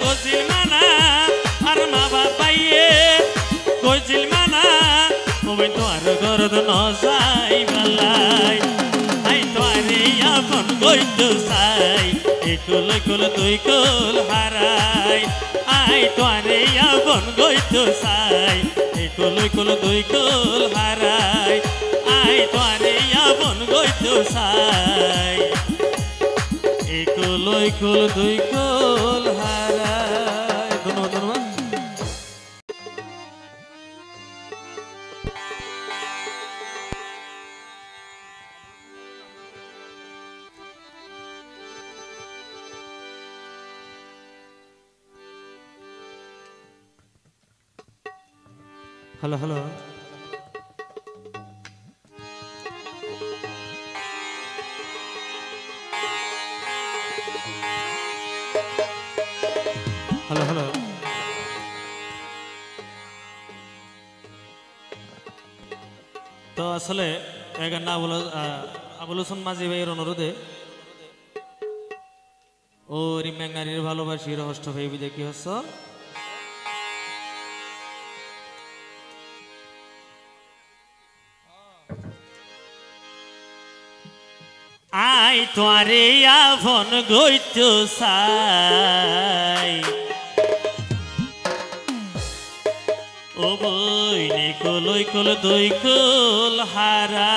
গজিল মানা আর মা বাবাইয়ে গজিল মানা ওই তো আর গরদ ন যাই বালাই আই তো আরে আপন গইতো সাই একুল কুল তুই কুল হারাই আই তো আরে আপন গইতো সাই একুল কুল তুই কুল হারাই আই তো আরে আপন গইতো সাই একুল কুল তুই কুল হারাই ধন্যবাদ হ্যালো হ্যালো হ্যালো হ্যালো তো আসলে এখানে আবুল হোসেন মাঝি ভাইয়ের অনুরোধে ও রিম্যাঙ্গারির ভালোবাসি রহস্য ভাই বিদে কি হচ্ছে আই তোরে আভন গইতো সাই ও বইনে কলই কল দই কল হারা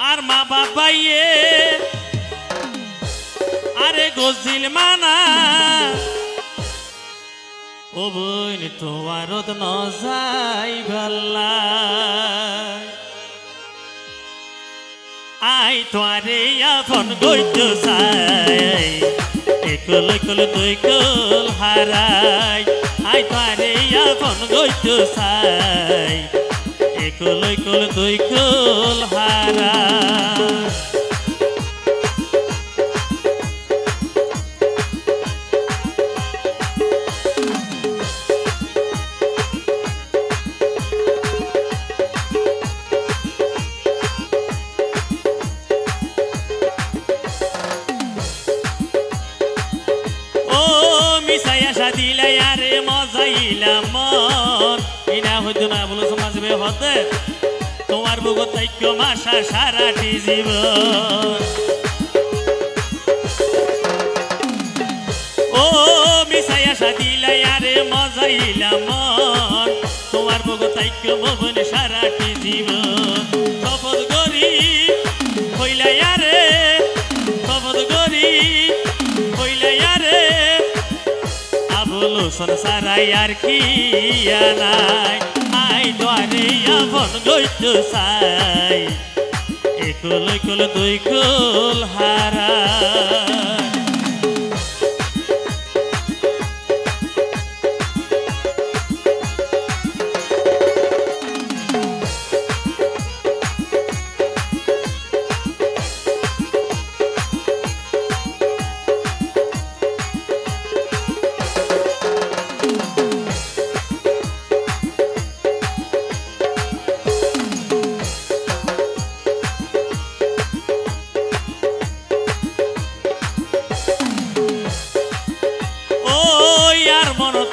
আর মা বাবাইয়ে আরে গজিল মানা ও বইন তোমার ন যাই ভাল্লা আই তোরে আপন গইতো সাই একুল কুল তুই কুল হারাই আই তোরে আপন গইতো সাই একুল কুল তুই কুল হারাই তোমার বুগো তাইক্য মাসা সারাটি জীবন ও মিশাই আশা দিলাই আরে মজাইলাম মন তোমার বুগো তাইক্য ভবন সারাটি জীবন শপথ করি হইলাই আরে শপথ করি হইলাই আরে আবুল হোসেন সারাই আর কি নাই আই তোরে আপন গইতো সাই একুল কুল দুই কুল হারাই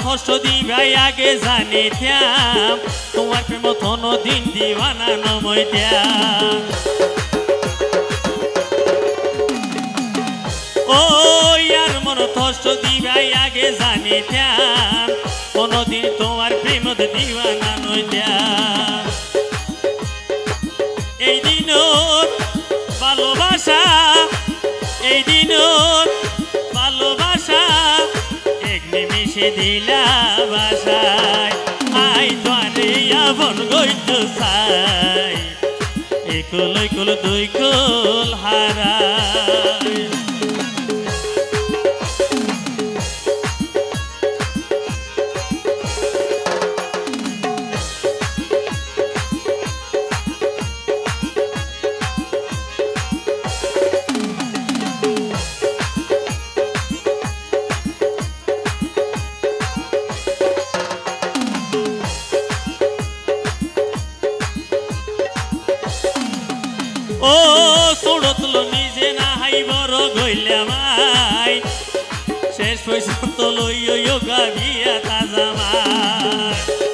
কষ্ট দিবাই আগে জানিতাম তোমার প্রেম কোনো দিন দিবানা নমইতাম ও ইয়ার মন কষ্ট দিবাই আগে জানিতাম কোনদিন তোমার প্রেম দিবানা নইতাম এই দিনত ভালোবাসা এই দিনত ভালোবাসা নিমিশে দিলা বাসায় আই তোরে আপন গইতো সাই একুল কুল দুই কুল হারাই ও চড়তল নিজে না হাই বড় গইলামাই শেষ পর্যন্ত লইও গাবিয়া তাজামাই